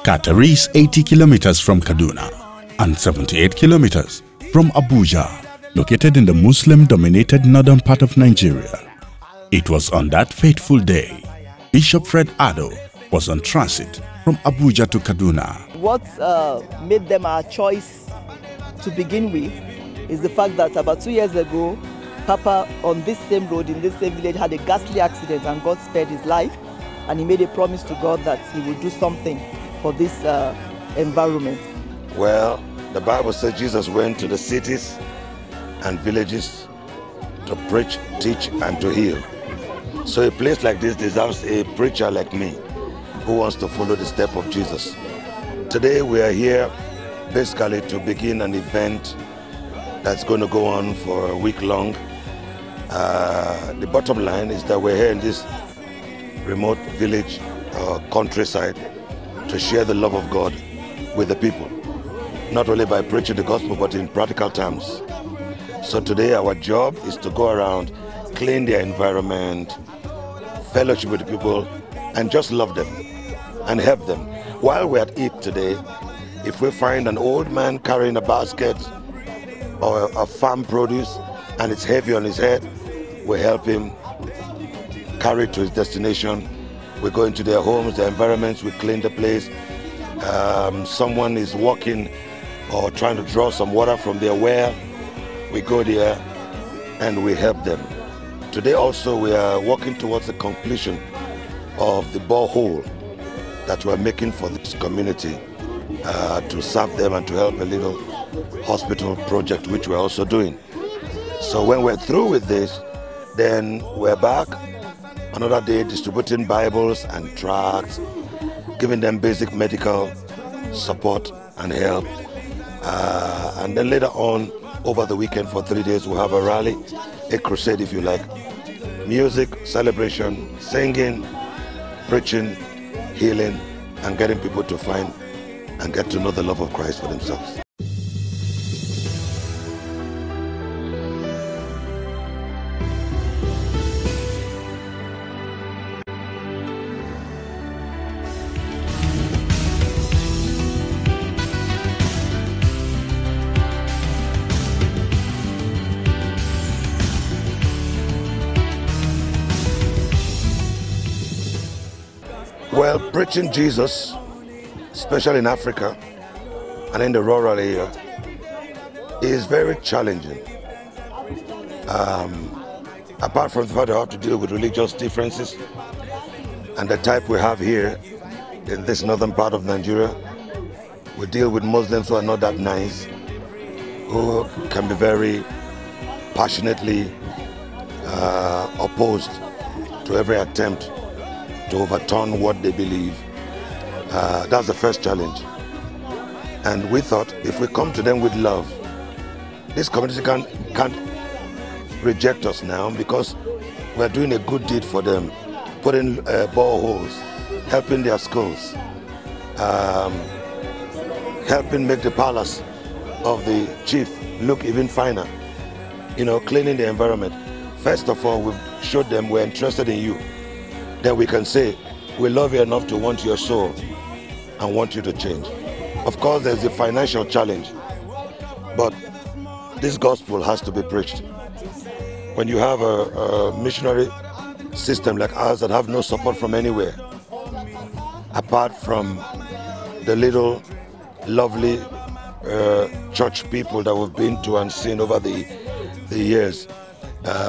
Kateri is 80 kilometers from Kaduna and 78 kilometers from Abuja, located in the Muslim-dominated northern part of Nigeria. It was on that fateful day, Bishop Fred Ado was on transit from Abuja to Kaduna. What made them our choice to begin with is the fact that about 2 years ago, Papa on this same road in this same village had a ghastly accident and God spared his life, and he made a promise to God that he would do something for this environment. Well, the Bible says Jesus went to the cities and villages to preach, teach, and to heal. So a place like this deserves a preacher like me who wants to follow the step of Jesus. Today we are here basically to begin an event that's going to go on for a week long. The bottom line is that we're here in this remote village countryside to share the love of God with the people, not only by preaching the gospel but in practical terms. So today our job is to go around, clean their environment, fellowship with the people, and just love them and help them. While we're at it today, if we find an old man carrying a basket or a farm produce and it's heavy on his head, we help him carry it to his destination. We go into their homes, their environments, we clean the place. Someone is walking or trying to draw some water from their well, we go there and we help them. Today also we are working towards the completion of the borehole that we're making for this community to serve them and to help a little hospital project which we're also doing. So when we're through with this, then we're back another day distributing Bibles and tracts, giving them basic medical support and help. And then later on, over the weekend for 3 days, we'll have a rally, a crusade if you like. Music, celebration, singing, preaching, healing, and getting people to find and get to know the love of Christ for themselves. Well, preaching Jesus, especially in Africa and in the rural area, is very challenging. Apart from the fact that I have to deal with religious differences and the type we have here in this northern part of Nigeria, we deal with Muslims who are not that nice, who can be very passionately opposed to every attempt to overturn what they believe. That's the first challenge. And we thought if we come to them with love, this community can't reject us now because we're doing a good deed for them, putting boreholes, helping their schools, helping make the palace of the chief look even finer, cleaning the environment. First of all, we've showed them we're interested in you. Then we can say, we love you enough to want your soul and want you to change. Of course, there's a financial challenge, but this gospel has to be preached. When you have a missionary system like ours that have no support from anywhere, apart from the little lovely church people that we've been to and seen over the years,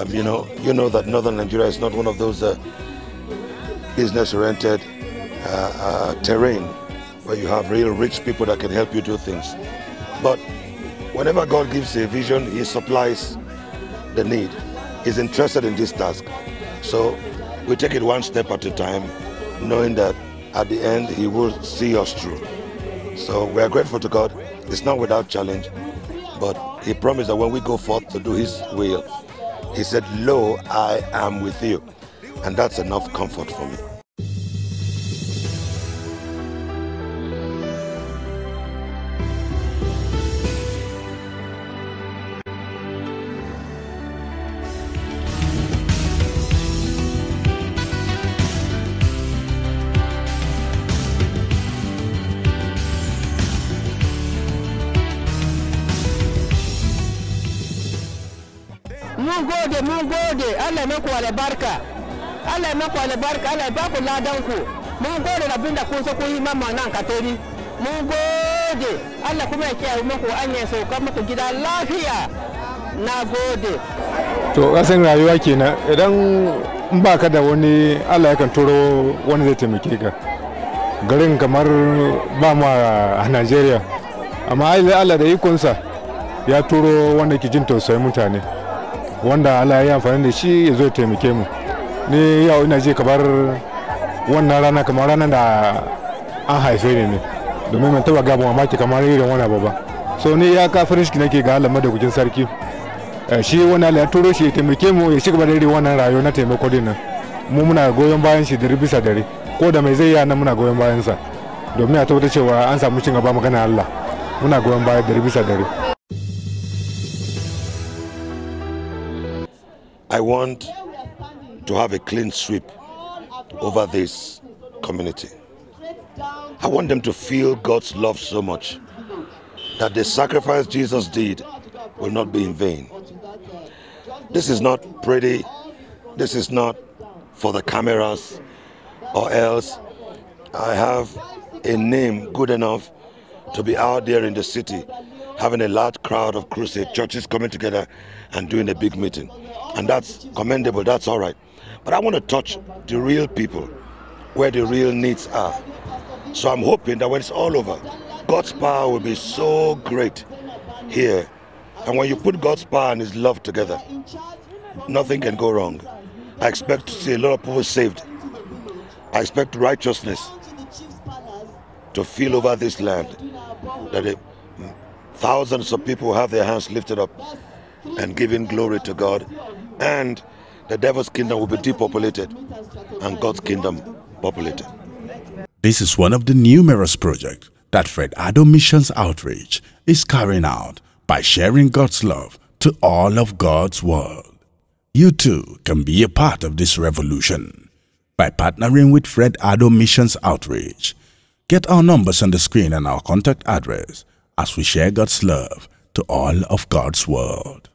you know that Northern Nigeria is not one of those business-oriented terrain where you have real rich people that can help you do things. But whenever God gives a vision, He supplies the need. He's interested in this task. So we take it one step at a time, knowing that at the end He will see us through. So we are grateful to God. It's not without challenge, but He promised that when we go forth to do His will, He said, "Lo, I am with you." And that's enough comfort for me. mun gode Allah ya maku albarka Allah ya maku albarka Allah ya ba ku ladan ku mun gode da binda kun so ku yi mamma nan Kateri mun gode Allah kuma ya kiyaye muku anya sauka muku gida lafiya na gode to kasan rayuwa kenan idan in baka da wani Allah yakan turo wani zai taimake ka garin kamar ba mu a Najeriya amma Allah da ikonsa ya turo wanda ke jin tausayin mutane wanda Allah ya yi amfani da shi ya zo ya taimake mu ni yau ina je kamar wannan rana kamar ranar da an haife ni ne domin man taba gaba mamaki kamar irin wani abu ba so ni ya ka farin ciki nake ga Allah madaukakin sarki shi wannan Allah ya turo shi ya taimake mu ya shiga da irin wannan rayuwa na taimako din nan mu muna goyon bayan shi da bisa dare ko da mai zai yi nan muna goyon bayan sa domin a tabbata cewa an samu cin gaba magana Allah muna goyon bayan da bisa dare. I want to have a clean sweep over this community. I want them to feel God's love so much that the sacrifice Jesus did will not be in vain. This is not pretty. This is not for the cameras or else. I have a name good enough to be out there in the city having a large crowd of crusade churches coming together and doing a big meeting. And that's commendable, that's all right. But I want to touch the real people, where the real needs are. So I'm hoping that when it's all over, God's power will be so great here. And when you put God's power and His love together, nothing can go wrong. I expect to see a lot of people saved. I expect righteousness to fill over this land, that thousands of people have their hands lifted up and giving glory to God, and the devil's kingdom will be depopulated and God's kingdom populated. This is one of the numerous projects that Fred Addo Missions Outreach is carrying out by sharing God's love to all of God's world. You too can be a part of this revolution by partnering with Fred Addo Missions Outreach. Get our numbers on the screen and our contact address as we share God's love to all of God's world.